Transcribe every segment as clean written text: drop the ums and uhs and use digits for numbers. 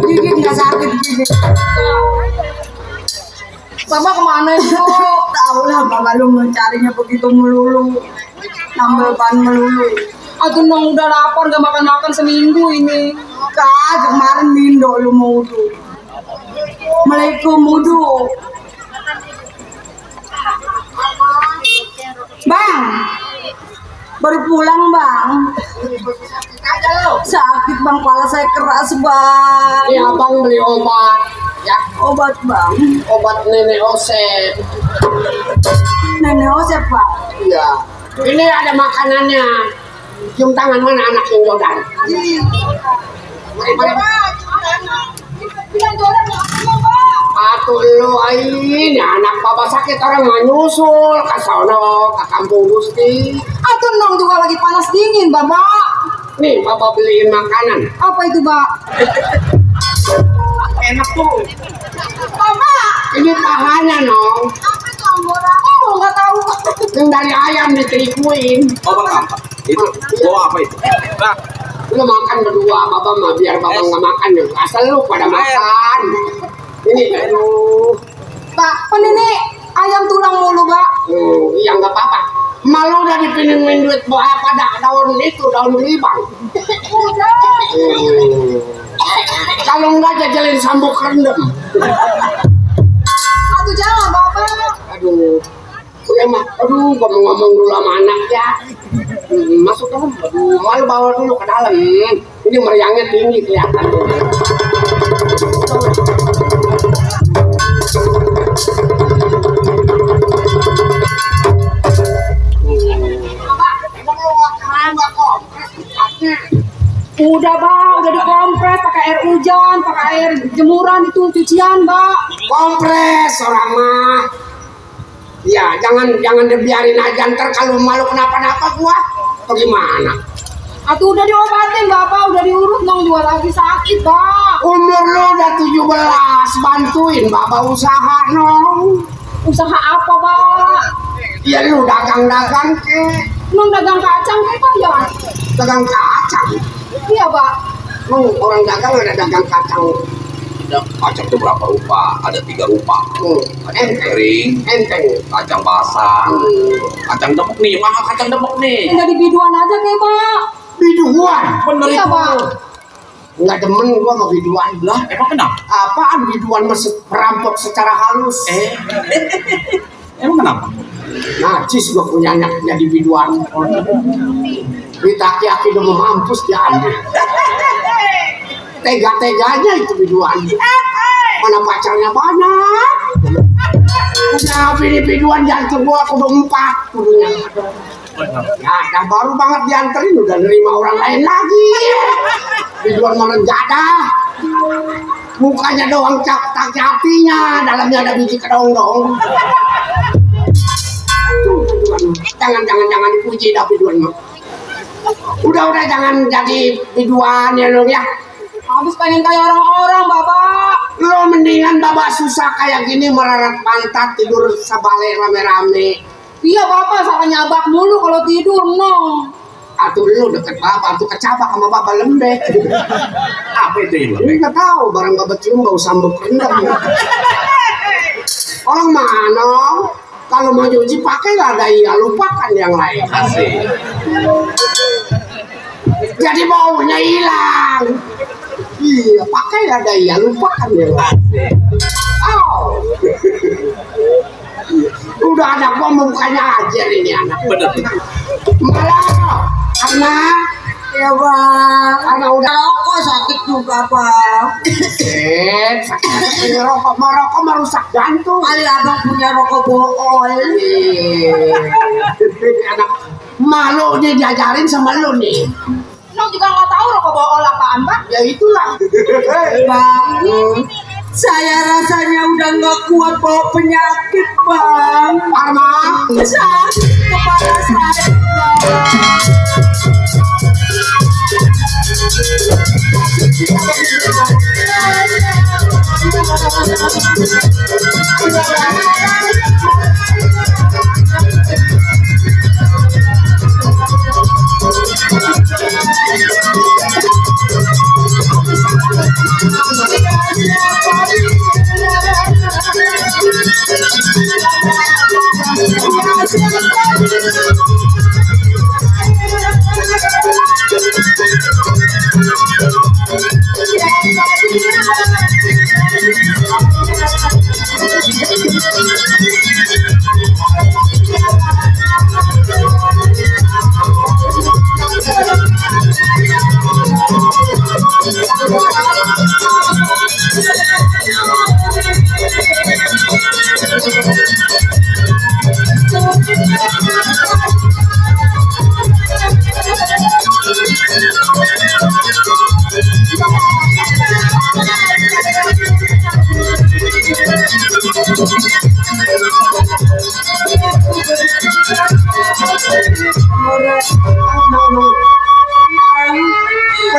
Gigit nggak sakit gigit. Bapak kemana itu? Tahu lah bapak lu mencarinya begitu melulu. Nambel ban melulu. Aduh nong udah lapar gak makan-makan seminggu ini. Kagak kemarin mindo lu mau wudu. Assalamualaikum wudu. Bang, baru pulang bang. Sakit bang, kepala saya keras bang. Iya bang beli obat. Ya Obat bang. obat nenek Osep. Nenek Osep pak. Iya. Ini ada makanannya. Cium tangan mana anak yang Jordan? Mari. Atuh lu ini anak bapak sakit orang mah nyusul ke sono ke kampung Gusti. Aduh nong juga lagi panas dingin bapak. Nih bapak beliin makanan. Apa itu pak? Enak tuh. Bapak. Ini pahanya nong. Apa itu anggora? Oh nggak tahu. Yang dari ayam diterikuin. Bapak apa? Itu bawa apa itu? Bang, Lu makan berdua bapak mah biar bapak nggak makan ya. Asal lu pada makan. Ini aduh. Pak, pen ini ayam tulang mulu pak. Iya nggak apa-apa. Malu udah dipinjemin duit buat apa daun itu daun libang. Kalau nggak jajalin sambuk rendem. Aduh jangan bapak. Aduh. Emang, aduh, gua mau ngomong dulu sama anak ya. Masuk dalam, aduh, malu bawa dulu ke dalam. Ini meriangnya tinggi kelihatan. Udah bang, udah dikompres pakai air hujan, pakai air jemuran itu cucian mbak. Kompres orang mah. Ya, jangan dibiarin aja ntar kalau malu kenapa-napa gua. Atau gimana? Atuh udah diobatin bapak, udah diurut nong juga lagi sakit pak. Umur lu udah 17, bantuin bapak usaha nong. Usaha apa pak? Ya lu dagang-dagang ke. Nong dagang kacang pak ya? Dagang kacang. Iya pak. Nong orang dagang ada dagang kacang. kacang itu berapa rupa? Ada 3 rupa. Kacang kering, Enteng. kacang basah, kacang debok nih, mahal kacang debok nih. Tinggal di biduan aja kayak pak. Biduan. Bener Iya itu. pak. Nggak demen gua sama biduan. Lah, emang kenapa? Apaan biduan merampok secara halus? Emang kenapa? Najis gua punya anak jadi biduan. Duit aki-aki udah mau mampus diambil. Tega-teganya itu biduan. Mana pacarnya banyak. Udah pilih biduan jantung gua aku udah 4 kudunya. Nah, baru banget dianterin udah nerima orang lain lagi. Biduan mana jadah. Mukanya doang hatinya, dalamnya ada biji kedong-dong. Jangan dipuji dah biduan mah. Udah jangan jadi biduan ya lo ya. Habis pengen kayak orang-orang bapak. Lo mendingan bapak susah kayak gini merarat pantat tidur sabale rame-rame. Iya bapak salah nyabak mulu kalau tidur nong. Atuh lu deket bapak tuh kecabak sama bapak lembek. Apa itu Ini nggak tahu barang bapak cium bau sambuk rendang. Orang mana? Kalau mau cuci pakailah daya, lupakan yang lain. Asik. Jadi baunya hilang. Iya, pakailah daya, lupakan yang lain. Oh. Udah ada gua mukanya aja ini anak. Bener. Malah karena Ya bang. karena udah Rokok sakit juga bang. sakit merokok merusak jantung. Kali abang punya rokok bool. Anak malu nih diajarin sama lu nih. Nong juga nggak tahu rokok bool apaan pak. Ya itulah. Bang, saya rasanya udah nggak kuat bawa penyakit bang. Karena Sakit kepala saya bang.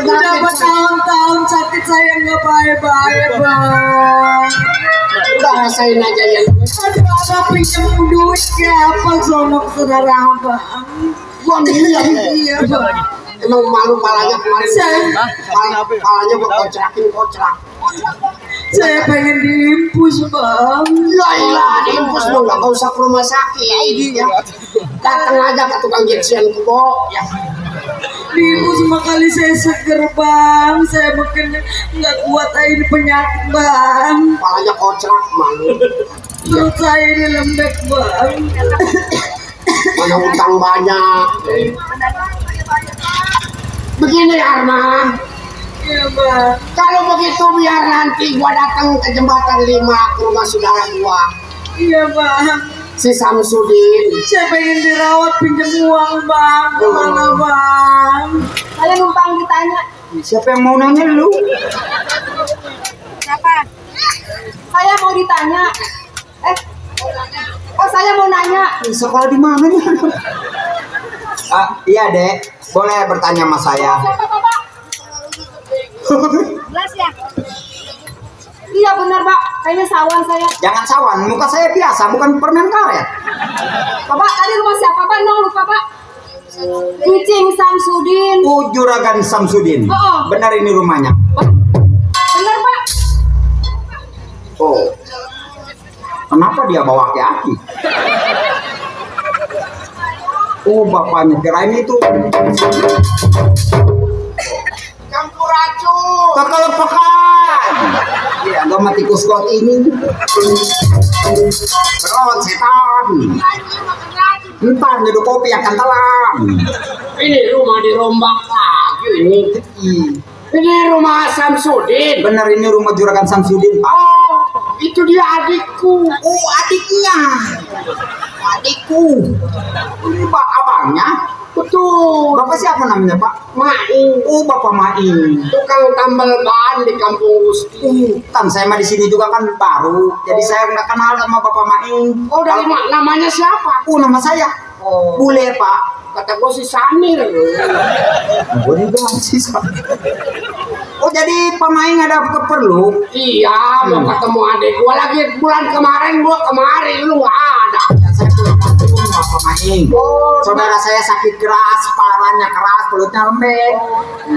Udah bertahun-tahun sakit saya nggak baik-baik bang. Udah rasain aja ya. Aduh abang pinjam duit ke apa sonok saudara abang. Gua miliar. Iya bang. Emang malu palanya kemarin. Saya- Palanya gua kocrak. Saya pengen diimpus bang. Ya ilah, diimpus dong, gak usah ke rumah sakit ya. Datang aja ke tukang jeksian kebo ya. Diimpus cuma kali saya seger bang. Saya makin nggak kuat ini penyakit bang. Palanya kocrak malu. Perut saya ini lembek bang. Mana utang banyak. Begini Arman, Iya bang. kalau begitu biar nanti gua datang ke jembatan 5 ke rumah saudara gua, Iya bang. si Samsudin. Saya pengen dirawat pinjam uang bang. Kemana bang? Saya numpang ditanya. Siapa yang mau nanya lu? Siapa? Saya mau ditanya. Oh saya mau nanya. Sekolah di mana nih? Iya dek, boleh bertanya sama saya. Siapa Bapak? Jelas ya? Iya benar Pak, kayaknya sawan saya. Jangan sawan, muka saya biasa, bukan permen karet. Bapak tadi rumah siapa Pak? Nong lupa Pak. Cicing Samsudin. Juragan Samsudin. Oh. Benar ini rumahnya. Benar Pak. Oh. Kenapa dia bawa aki-aki? Oh, bapaknya kirain itu. Campur racun. Kekelepakan. Ya, gak mati kuskot ini. Beron setan. Ntar nyeduh kopi akan telan. Ini rumah dirombak lagi ini. Ini rumah Samsudin. Benar ini rumah juragan Samsudin, Pak. Oh, itu dia adikku. Oh, adiknya. Adikku. Ini Pak abangnya. Betul. Bapak siapa namanya, Pak? Maing. Oh, Bapak Maing. Tukang tambal ban di Kampung Gusti. Kan saya mah di sini juga kan baru. Jadi saya nggak kenal sama Bapak Maing. Oh, dari namanya siapa? Oh, nama saya. Oh. Bule, Pak. Kata gue si Sanir. Gue dibilang si Sanir. Oh, jadi Pak Maing ada keperlu? Iya, mau ketemu adik gue lagi bulan kemarin. Gue kemarin lu nggak ada. Saya pulang kampung sama Pak Maing. Oh, saudara saya sakit keras, parahnya keras, perutnya lembek.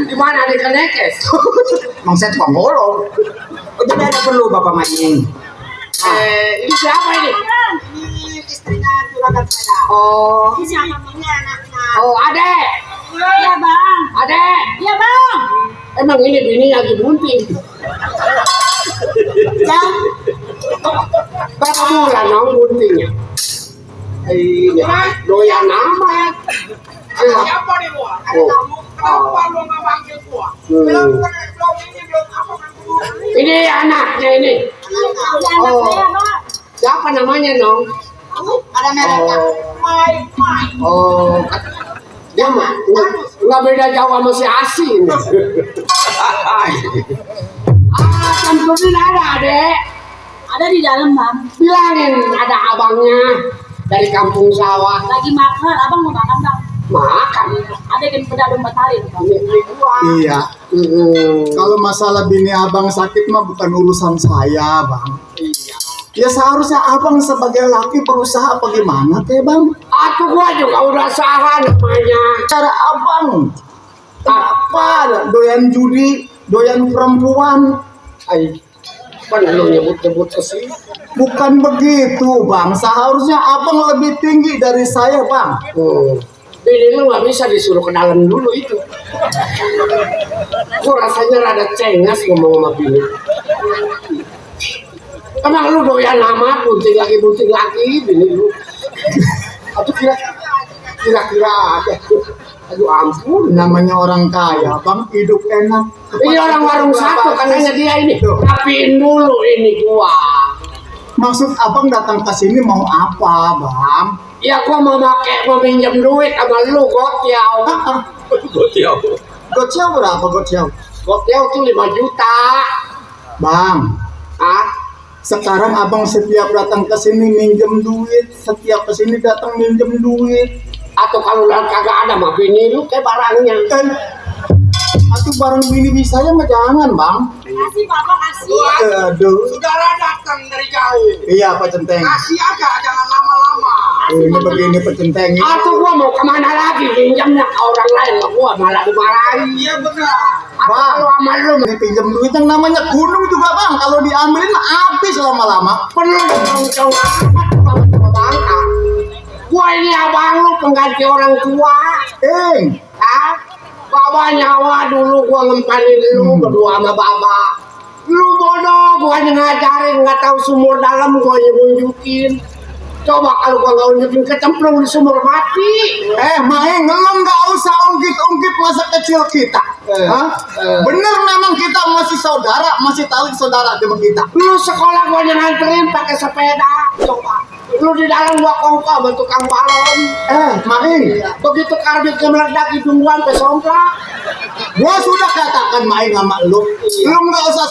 Gimana adik kenekes? Mang saya tukang bolong. Oh, jadi ada perlu Bapak Maing. Ini siapa ini? Ini istrinya juragan saya. Oh. Ini siapa namanya anaknya? Oh, Adek. Iya Bang. Adek. Iya Bang. Emang ini bini lagi bunting. Yang berapa bulan dong buntingnya? Iya, doyan nama ya. Siapa nih gua? Ada tamu. Kenapa lu nggak panggil gua? Bilang bukan belum ini belum apa kan dulu. Ini anaknya ini. Iya anak saya Bang. Siapa namanya dong? Ada mereknya. Oh, dia mah nggak beda jauh sama si Asin. Samsudin ada Adek. Ada di dalam Bang. Bilangin ada abangnya dari kampung sawah. Lagi makan, Abang mau makan Bang. Makan. Ada yang beda domba tarik Bang. Ini gua. Iya. Kalau masalah bini abang sakit mah bukan urusan saya, Bang. Iya. Ya seharusnya abang sebagai laki berusaha bagaimana teh, Bang? Aku gua juga udah salah namanya. Cara abang apa doyan judi, doyan perempuan? Ay, kan lu nyebut-nyebut sih. Bukan begitu, Bang. Seharusnya abang lebih tinggi dari saya, Bang. Bini lu nggak bisa disuruh ke dalam dulu itu. Gua rasanya rada cengas ngomong sama bini. Emang lu doyan nama bunting lagi bini lu. Atau kira-kira ada. Aduh ampun. Namanya orang kaya, Bang, hidup enak. Ini orang warung satu katanya dia ini. Rapiin dulu ini gua. Maksud abang datang ke sini mau apa, Bang? Ya gua mau minjem duit sama lu gotiau. Gocel berapa gocel? Gotiau tuh 5 juta. Bang, Ah, sekarang abang setiap datang ke sini minjem duit, setiap ke sini datang minjem duit. atau kalau udah kagak ada mah bini lu kayak barangnya. Atau barang bini bisanya mah jangan, Bang. Kasih Bapak, kasih. Aduh. Saudara datang dari jauh. Iya, Pak Centeng. Kasih aja, jangan lama-lama. Ini begini Pak Centeng. Atau gua mau kemana lagi pinjamnya ke orang lain lah gua malah dimarahin. Iya benar. Atau Bang. kalau sama lu Ini pinjam duit yang namanya gunung juga, Bang. Kalau diambilin habis lama-lama. perlu dong amat sama bangka. Gua ini abang lu pengganti orang tua. Ah, baba nyawa dulu gua ngempanin lu berdua sama baba. Lu bodoh, gua ngajarin nggak tahu sumur dalam gua nunjukin. Coba kalau gua nggak nunjukin kecemplung di sumur mati. Main ngelem nggak usah ungkit-ungkit masa kecil kita. Hah? Bener memang kita masih saudara, masih tali saudara sama kita. Lu sekolah gua nganterin pakai sepeda. Coba. Lu di dalam gua kongko sama tukang balon. Main. Begitu karbit meledak hidung gua sampai somplak. Gua sudah katakan main sama lu. Lu nggak usah